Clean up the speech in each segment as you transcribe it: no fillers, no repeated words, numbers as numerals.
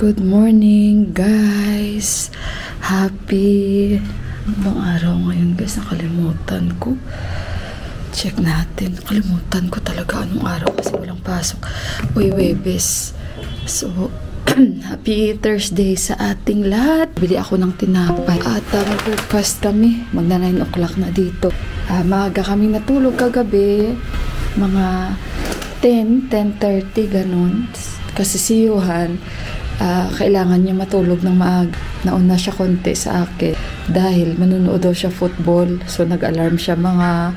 Good morning guys. Happy bang araw ngayon guys? Nakalimutan ko. Check natin. Nakalimutan ko talaga anong araw kasi walang pasok. Uy, Webes. So, happy Thursday sa ating lahat. Bili ako ng tinapay. At mag-breakfast kami. Magna 9 o'clock na dito. Maaga kami natulog kagabi. Mga 10:30 ganun. Kasi si Johan, kailangan niya matulog ng maaga. Nauna siya konti sa akin dahil manunood daw siya football. So nag-alarm siya mga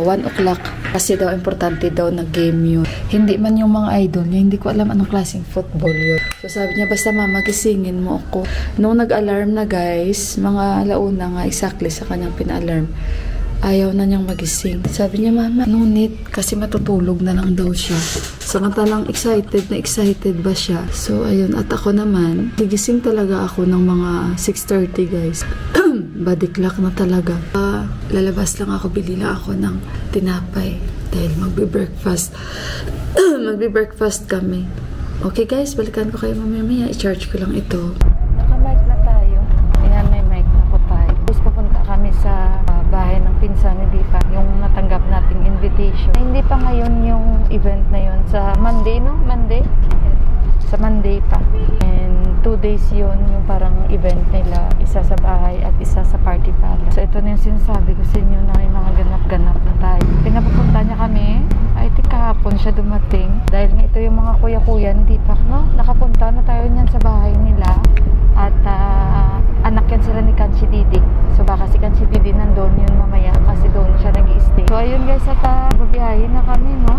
1 o'clock kasi daw importante daw na game yun. Hindi man yung mga idol niya, hindi ko alam anong klaseng football yun. So sabi niya, basta mama gisingin mo ako. Nung nag-alarm na guys, mga alauna nga exactly sa kanyang pina-alarm, ayaw na niyang magising. Sabi niya, mama, ngunit kasi matutulog na lang daw siya. Samantalang excited ba siya. So, ayun. At ako naman, gigising talaga ako ng mga 6:30 guys. Body clock na talaga. Lalabas lang ako, bili lang ako ng tinapay. Dahil magbe-breakfast. Magbe-breakfast kami. Okay guys, balikan ko kayo mamaya. I-charge ko lang ito. Naka-mic na tayo. Ayan, may mic na po tayo. Tapos papunta kami sa bahay ng pinsan ni Dipa, yung natanggap nating invitation. Hindi pa ngayon yung event na yun. Sa Monday, no? Monday? Sa Monday pa. And 2 days yun, yung parang event nila. Isa sa bahay at isa sa party pala. So ito na yung sinasabi ko sa inyo na yung mga ganap-ganap na tayo. Pinapupunta niya kami. I think kahapon siya dumating. Dahil nga ito yung mga kuya-kuya ni Dipa, no? Nakapunta na tayo niyan sa bahay nila. At anak yan sila ni Kanchi Didi. So baka si Kanchi Didi nandun yun mamaya kasi doon siya nag-i-stay. So ayun guys, at babiyahin na kami, no?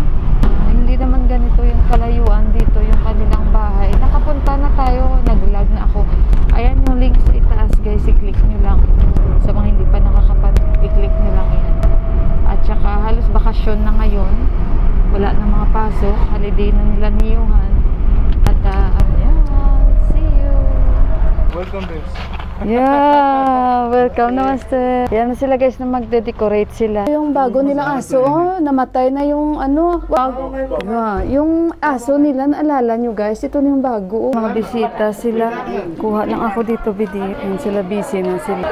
Hindi naman ganito yung kalayuan dito, yung kanilang bahay. Nakapunta na tayo, nag-vlog na ako. Ayan yung link sa itaas guys, i-click nyo lang. Sa mga hindi pa i-click nyo lang yan. At saka halos bakasyon na ngayon. Wala na mga pasok. Holiday na nila ni Johan. At ayan, see you. Welcome guys. Yeah, welcome namaste. Yan na sila guys na magde-decorate sila. Yung bago nilang aso, namatay na yung ano, bago. Yung aso nila, naalala nyo guys, ito na yung bago. Mga bisita sila. Kuha lang ako dito video. Yan sila, busy na sila.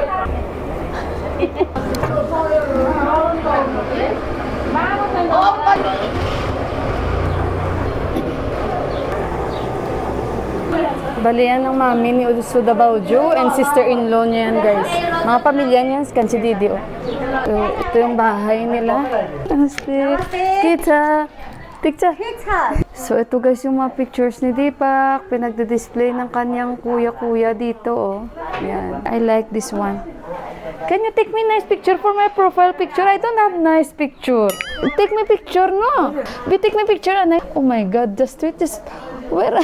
Bali yan ng mami ni Usuda Baujo and sister-in-law niya yan guys. Mga pamilya niya, Kanchi Didi. So, ito yung bahay nila. Namaste. Kita. Tikcha. So ito guys yung mga pictures ni Deepak. Pinagde-display ng kanyang kuya-kuya dito. Oh. Yan. I like this one. Can you take me nice picture for my profile picture? I don't have nice picture. Take me picture, no? Take me picture. Oh my God, just wait. Where?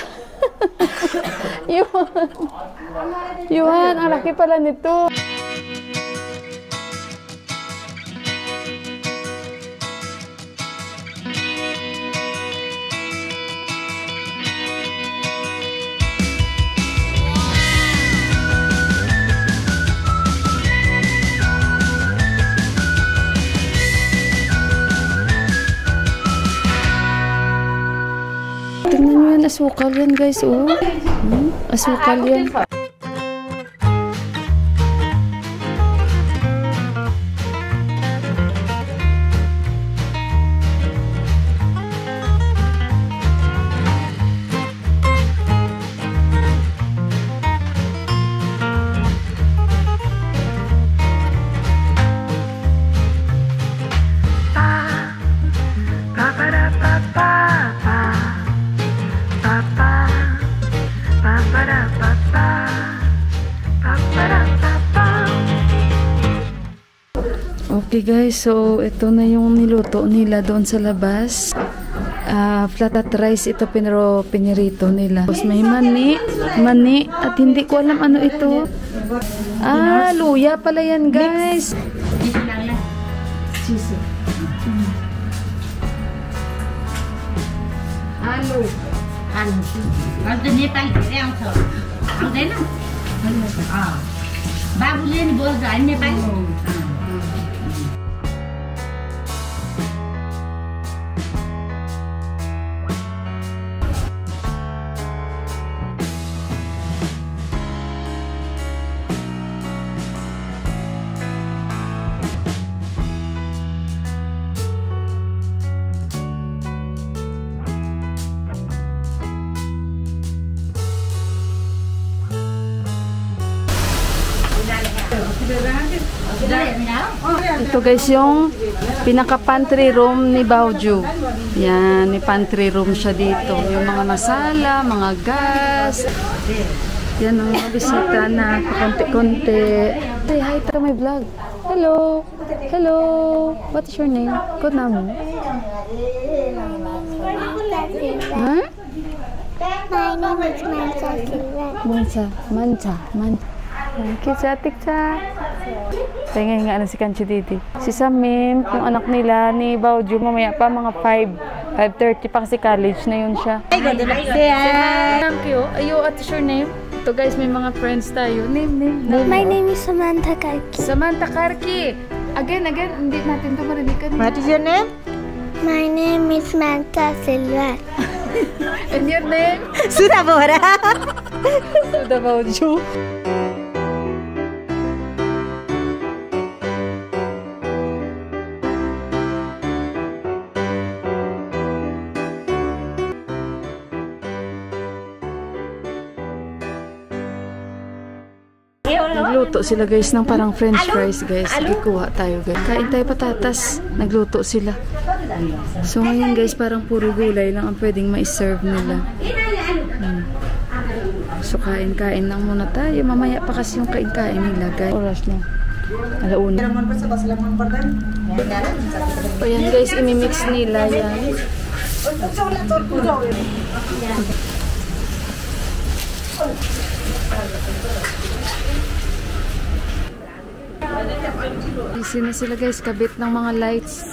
Yuhan, ang laki pala nito. Tingnan nyo yan, asukal yan guys, oh. Asukal yan. Okay guys, so ito na yung niluto nila doon sa labas. Flat rice ito pero pinirito nila. Tapos may mani at hindi ko alam ano ito. Luya pala yan guys. बाबुले नि बोल्छ हामी Nepali Ito guys yung pinaka-pantry room ni Baoju. Yan, may pantry room siya dito. Yung mga masala, mga gas. Yan ang mga bisita na konti-konti. Say hi to my vlog. Hello. Hello. What is your name? Good name. Huh? My name is Mancha Silva. Mancha. Thank you, Chatik-cha. Tingnan nga si Kanchi Didi. Si Samim, yung anak nila ni Baoju, mamaya pa mga 5:30 pa kasi college na yun siya. Thank you. Ayo, what is your name? Ito guys, may mga friends tayo. Name. My name is Samantha Karki. Samantha Karki. Again, hindi natin ito marinig kanina. What is your name? My name is Mancha Silva. And your name? Suda Bora. Suda Baoju. Nagluto sila guys ng parang french fries guys. Gikuha tayo guys. Kain tayo patatas. Nagluto sila. So ngayon guys parang puro gulay lang ang pwedeng ma-serve nila. So kain-kain lang muna tayo. Mamaya pa kasi yung kain-kain nila guys. Oras na. Alauna. O yan guys, imimix nila yan. Busy na sila guys, kabit ng mga lights.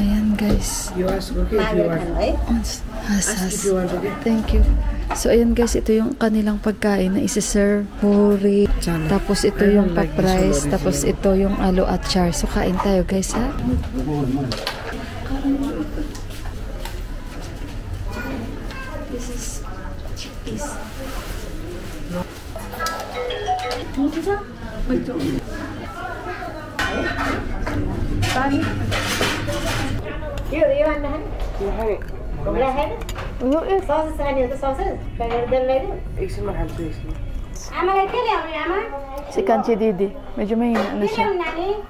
Ayan guys. You ask, okay, if you want. Has. Thank you. So ayan guys, ito yung kanilang pagkain na isi-serve. Puri. Tapos ito yung pa-price. Tapos ito yung alo at char. So kain tayo guys ha. This is chickpeas. You want to have? You have it. Gomla hai na? Sauces khani ho to sauces. Pagar dal lai do. एक से मैं हेल्प इसमें. Ama lai ke le aune ama? Si Kanchi Didi. Medyo mahina na siya. Nani?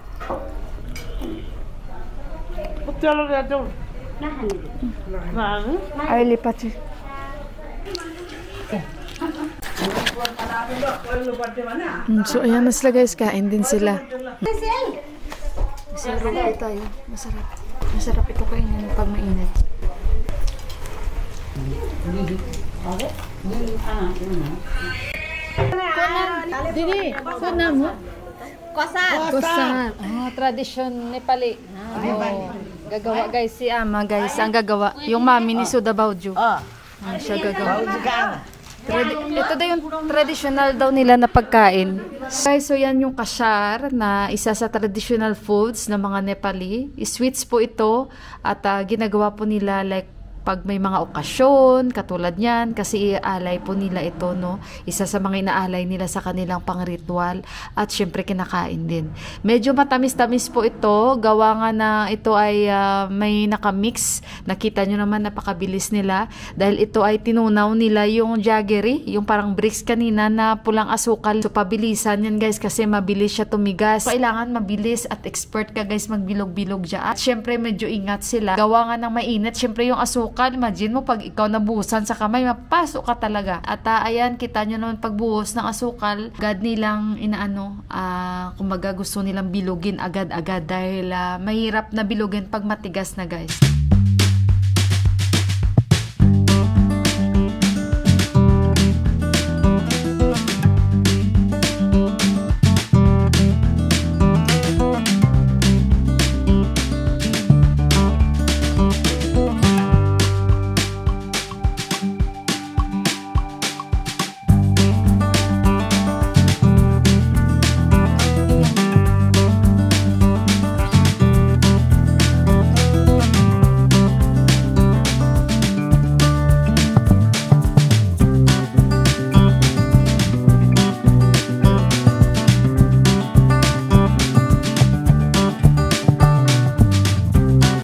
चलो ले जाओ. Na hani. Early pati. So ayan na sila guys, kain din sila. Masarap tayo. Masarap ito kainin pag mainit. Didi, kuna mo? Kosa. Tradisyon Nepali. Gagawa guys si Ama guys, ang gagawa. Yung mami ni Suda Baoju. Siya gagawa. Ito daw yung traditional daw nila na pagkain. Guys, so yan yung kashar na isa sa traditional foods ng mga Nepali. Sweets po ito at ginagawa po nila like pag may mga okasyon, katulad niyan, kasi iaalay po nila ito, no? Isa sa mga inaalay nila sa kanilang pang-ritual at syempre kinakain din. Medyo matamis-tamis po ito, gawa nga na ito ay may nakamix. Nakita nyo naman, napakabilis nila dahil ito ay tinunaw nila yung jaggery, yung parang bricks kanina na pulang asukal. So pabilisan yan guys kasi mabilis siya tumigas. Kailangan mabilis at expert ka guys magbilog-bilog dyan. At syempre medyo ingat sila. Gawa nga ng mainit, syempre yung asukal, imagine mo pag ikaw nabuhusan sa kamay, mapasok ka talaga. At ayan, kita nyo naman pagbuhos ng asukal, agad nilang inaano, kumbaga gusto nilang bilugin agad-agad dahil mahirap na bilugin pag matigas na guys.